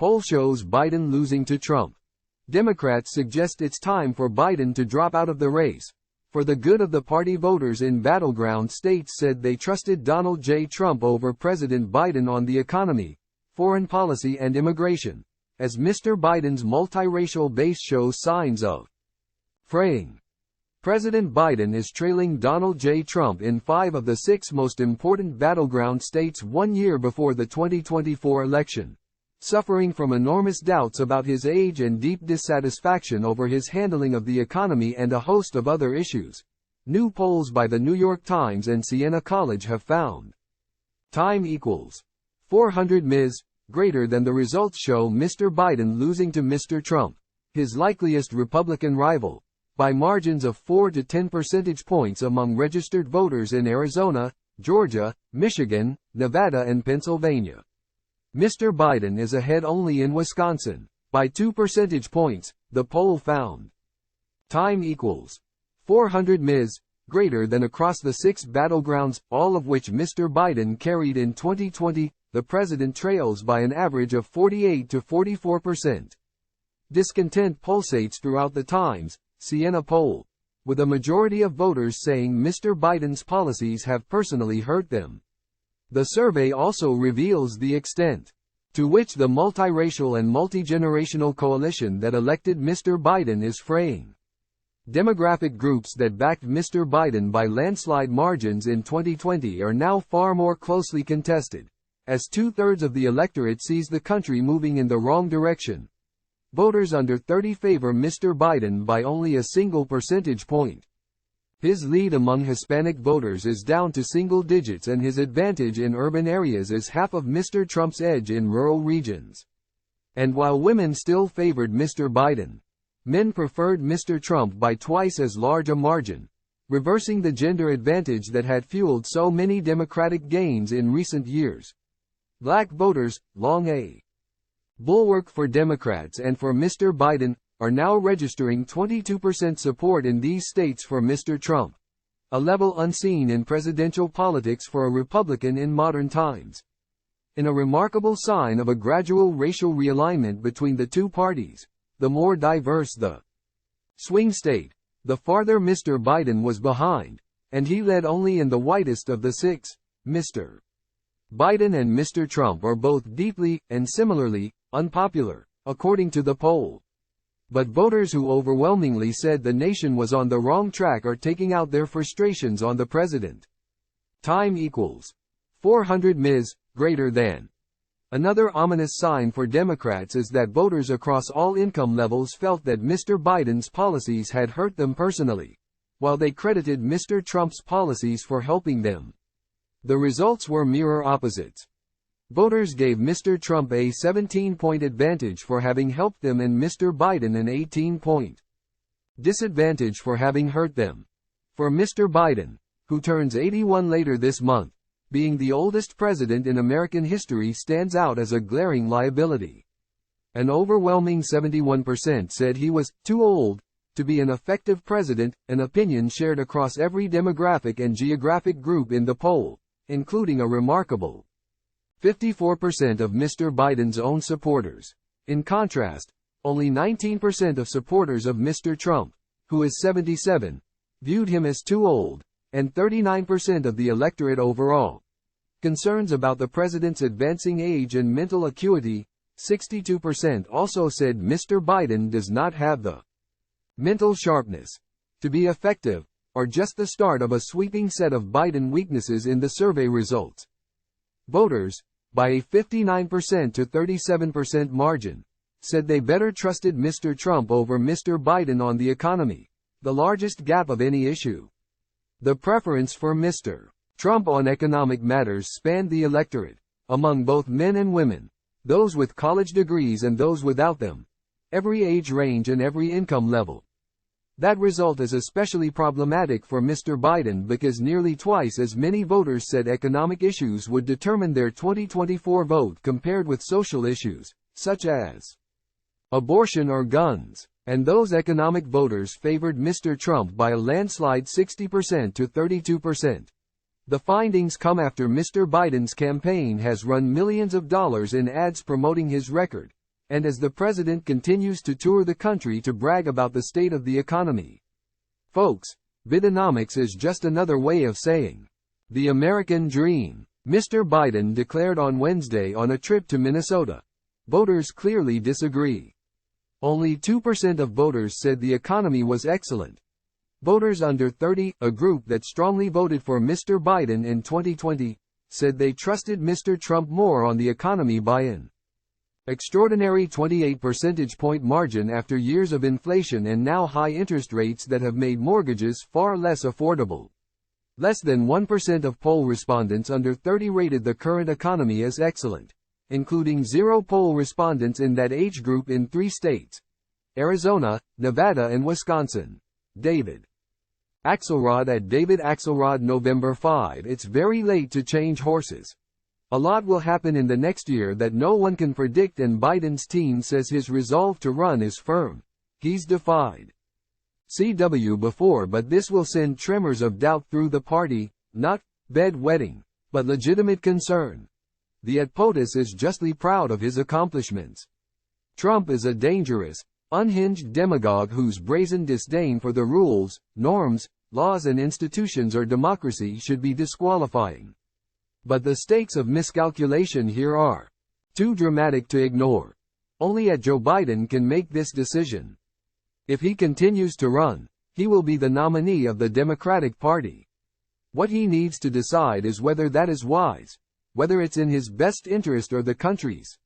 Poll shows Biden losing to Trump. Democrats suggest it's time for Biden to drop out of the race. For the good of the party, voters in battleground states said they trusted Donald J. Trump over President Biden on the economy, foreign policy and immigration, as Mr. Biden's multiracial base shows signs of fraying. President Biden is trailing Donald J. Trump in 5 of the 6 most important battleground states 1 year before the 2024 election, suffering from enormous doubts about his age and deep dissatisfaction over his handling of the economy and a host of other issues. New polls by the New York Times and Siena College have found time equals 400 ms. greater than the results show Mr. Biden losing to Mr. Trump, his likeliest Republican rival, by margins of 4 to 10 percentage points among registered voters in Arizona, Georgia, Michigan, Nevada and Pennsylvania. Mr. Biden is ahead only in Wisconsin, by 2 percentage points, the poll found. Time equals 400 ms. greater than across the 6 battlegrounds, all of which Mr. Biden carried in 2020, the president trails by an average of 48 to 44%. Discontent pulsates throughout the Times, Siena poll, with a majority of voters saying Mr. Biden's policies have personally hurt them. The survey also reveals the extent to which the multiracial and multi-generational coalition that elected Mr. Biden is fraying. Demographic groups that backed Mr. Biden by landslide margins in 2020 are now far more closely contested, as 2/3 of the electorate sees the country moving in the wrong direction. Voters under 30 favor Mr. Biden by only a single percentage point. His lead among Hispanic voters is down to single digits and his advantage in urban areas is half of Mr. Trump's edge in rural regions. And while women still favored Mr. Biden, men preferred Mr. Trump by twice as large a margin, reversing the gender advantage that had fueled so many Democratic gains in recent years. Black voters, long a bulwark for Democrats and for Mr. Biden, are now registering 22% support in these states for Mr. Trump, a level unseen in presidential politics for a Republican in modern times. In a remarkable sign of a gradual racial realignment between the two parties, the more diverse the swing state, the farther Mr. Biden was behind, and he led only in the whitest of the 6. Mr. Biden and Mr. Trump are both deeply, and similarly, unpopular, according to the poll. But voters who overwhelmingly said the nation was on the wrong track are taking out their frustrations on the president. Time equals 400 ms. greater than. Another ominous sign for Democrats is that voters across all income levels felt that Mr. Biden's policies had hurt them personally, while they credited Mr. Trump's policies for helping them. The results were mirror opposites. Voters gave Mr. Trump a 17-point advantage for having helped them and Mr. Biden an 18-point disadvantage for having hurt them. For Mr. Biden, who turns 81 later this month, being the oldest president in American history stands out as a glaring liability. An overwhelming 71% said he was too old to be an effective president, an opinion shared across every demographic and geographic group in the poll, including a remarkable 54% of Mr. Biden's own supporters. In contrast, only 19% of supporters of Mr. Trump, who is 77, viewed him as too old, and 39% of the electorate overall. Concerns about the president's advancing age and mental acuity, 62% also said Mr. Biden does not have the mental sharpness to be effective, or just the start of a sweeping set of Biden weaknesses in the survey results. Voters, by a 59% to 37% margin, said they better trusted Mr. Trump over Mr. Biden on the economy, the largest gap of any issue. The preference for Mr. Trump on economic matters spanned the electorate, among both men and women, those with college degrees and those without them, every age range and every income level. That result is especially problematic for Mr. Biden because nearly twice as many voters said economic issues would determine their 2024 vote compared with social issues, such as abortion or guns, and those economic voters favored Mr. Trump by a landslide 60% to 32%. The findings come after Mr. Biden's campaign has run millions of dollars in ads promoting his record, and as the president continues to tour the country to brag about the state of the economy. Folks, Bidenomics is just another way of saying the American dream. Mr. Biden declared on Wednesday on a trip to Minnesota. Voters clearly disagree. Only 2% of voters said the economy was excellent. Voters under 30, a group that strongly voted for Mr. Biden in 2020, said they trusted Mr. Trump more on the economy by an extraordinary 28 percentage point margin after years of inflation and now high interest rates that have made mortgages far less affordable. Less than 1% of poll respondents under 30 rated the current economy as excellent, including 0 poll respondents in that age group in 3 states: Arizona, Nevada and Wisconsin. David Axelrod at David Axelrod November 5. It's very late to change horses. A lot will happen in the next year that no one can predict, and Biden's team says his resolve to run is firm. He's defied CW before, but this will send tremors of doubt through the party, not bedwetting, but legitimate concern. The POTUS is justly proud of his accomplishments. Trump is a dangerous, unhinged demagogue whose brazen disdain for the rules, norms, laws and institutions or democracy should be disqualifying. But the stakes of miscalculation here are too dramatic to ignore. Only Joe Biden can make this decision. If he continues to run, he will be the nominee of the Democratic Party. What he needs to decide is whether that is wise, whether it's in his best interest or the country's.